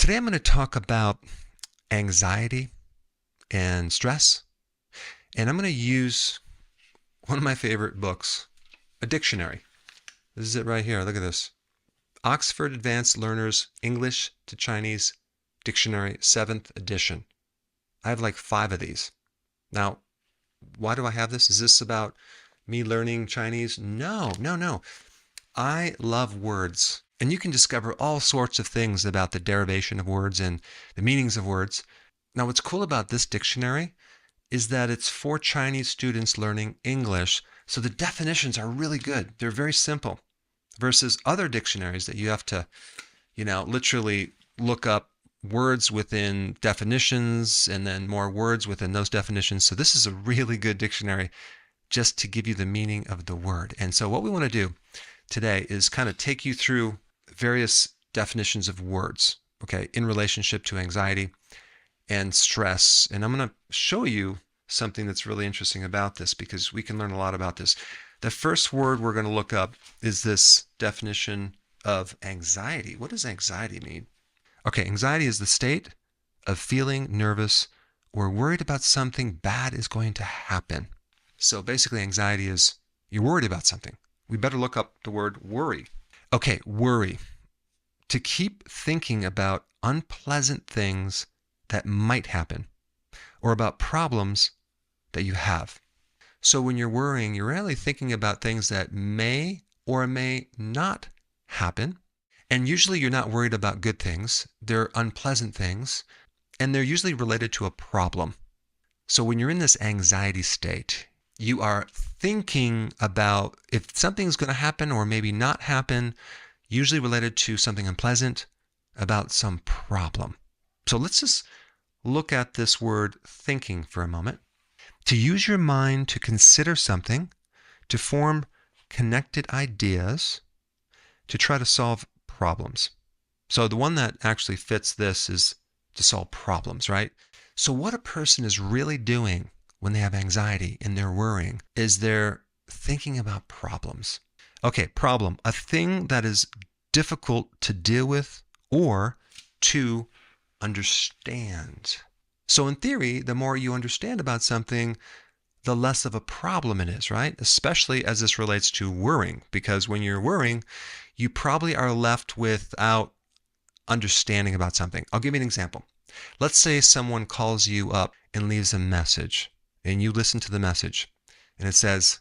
Today I'm going to talk about anxiety and stress, and I'm going to use one of my favorite books, a dictionary. This is it right here. Look at this. Oxford Advanced Learners English to Chinese Dictionary, 7th edition. I have like 5 of these. Now, why do I have this? Is this about me learning Chinese? No. I love words. And you can discover all sorts of things about the derivation of words and the meanings of words. Now, what's cool about this dictionary is that it's for Chinese students learning English. So the definitions are really good. They're very simple versus other dictionaries that you have to, literally look up words within definitions and then more words within those definitions. So this is a really good dictionary just to give you the meaning of the word. And so what we want to do today is kind of take you through various definitions of words, okay, in relationship to anxiety and stress. And I'm going to show you something that's really interesting about this because we can learn a lot about this. The first word we're going to look up is this definition of anxiety. What does anxiety mean? Okay, anxiety is the state of feeling nervous or worried about something bad is going to happen. So basically anxiety is you're worried about something. We better look up the word worry. Okay, worry. To keep thinking about unpleasant things that might happen or about problems that you have. So when you're worrying, you're really thinking about things that may or may not happen. And usually you're not worried about good things. They're unpleasant things, and they're usually related to a problem. So when you're in this anxiety state, you are thinking about if something's going to happen or maybe not happen, usually related to something unpleasant, about some problem. So let's just look at this word thinking for a moment. To use your mind to consider something, to form connected ideas, to try to solve problems. So the one that actually fits this is to solve problems, right? So what a person is really doing when they have anxiety and they're worrying is they're thinking about problems. Okay, problem, a thing that is difficult to deal with or to understand. So in theory, the more you understand about something, the less of a problem it is, right? Especially as this relates to worrying, because when you're worrying, you probably are left without understanding about something. I'll give you an example. Let's say someone calls you up and leaves a message. And you listen to the message and it says,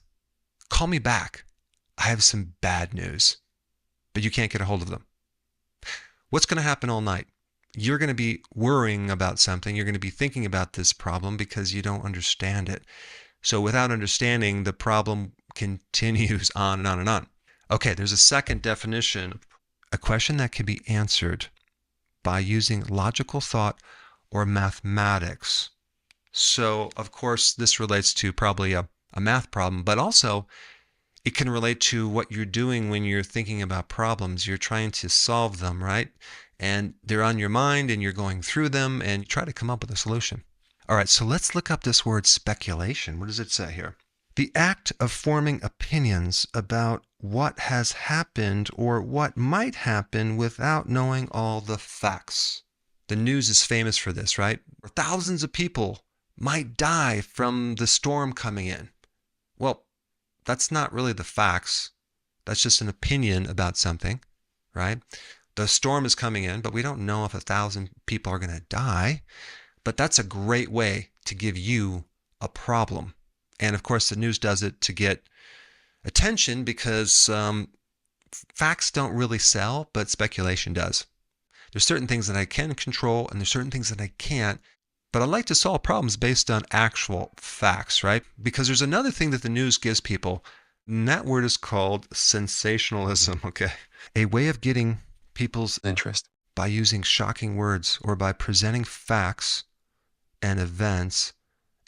call me back. I have some bad news, but you can't get a hold of them. What's going to happen all night? You're going to be worrying about something. You're going to be thinking about this problem because you don't understand it. So without understanding, the problem continues on and on and on. Okay, there's a second definition, a question that can be answered by using logical thought or mathematics. So, of course, this relates to probably a math problem, but also it can relate to what you're doing when you're thinking about problems. You're trying to solve them, right? And they're on your mind and you're going through them and you try to come up with a solution. All right, so let's look up this word speculation. What does it say here? The act of forming opinions about what has happened or what might happen without knowing all the facts. The news is famous for this, right? Thousands of people might die from the storm coming in. Well, that's not really the facts. That's just an opinion about something, right? The storm is coming in, but we don't know if 1,000 people are going to die. But that's a great way to give you a problem. And of course, the news does it to get attention because facts don't really sell, but speculation does. There's certain things that I can control and there's certain things that I can't. But I like to solve problems based on actual facts, right? Because there's another thing that the news gives people, and that word is called sensationalism, okay? A way of getting people's interest by using shocking words or by presenting facts and events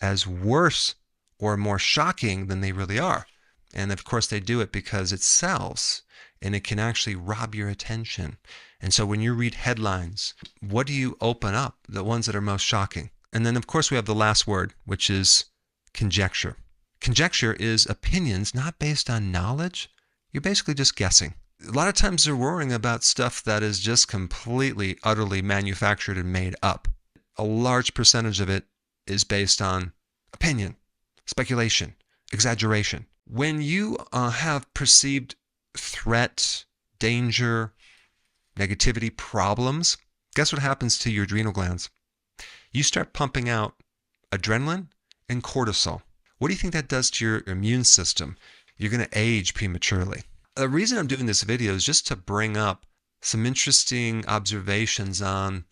as worse or more shocking than they really are. And of course, they do it because it sells and it can actually rob your attention. And so when you read headlines, what do you open up? The ones that are most shocking. And then, of course, we have the last word, which is conjecture. Conjecture is opinions not based on knowledge. You're basically just guessing. A lot of times they're worrying about stuff that is just completely, utterly manufactured and made up. A large percentage of it is based on opinion, speculation, exaggeration. When you have perceived threat, danger, negativity, problems, guess what happens to your adrenal glands? You start pumping out adrenaline and cortisol. What do you think that does to your immune system? You're going to age prematurely. The reason I'm doing this video is just to bring up some interesting observations on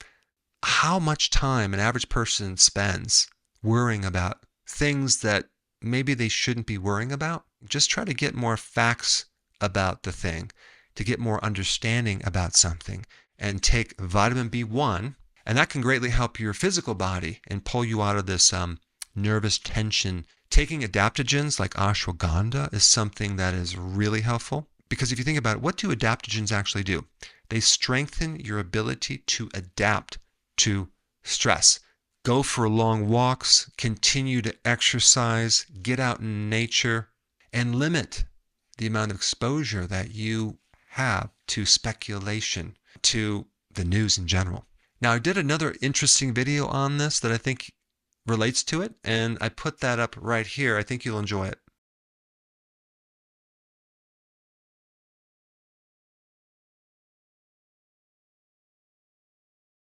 how much time an average person spends worrying about things that maybe they shouldn't be worrying about. Just try to get more facts about the thing, to get more understanding about something, and take vitamin B1, and that can greatly help your physical body and pull you out of this nervous tension. Taking adaptogens like ashwagandha is something that is really helpful, because if you think about it, what do adaptogens actually do? They strengthen your ability to adapt to stress. Go for long walks, continue to exercise, get out in nature, and limit the amount of exposure that you have to speculation, to the news in general. Now, I did another interesting video on this that I think relates to it, and I put that up right here. I think you'll enjoy it.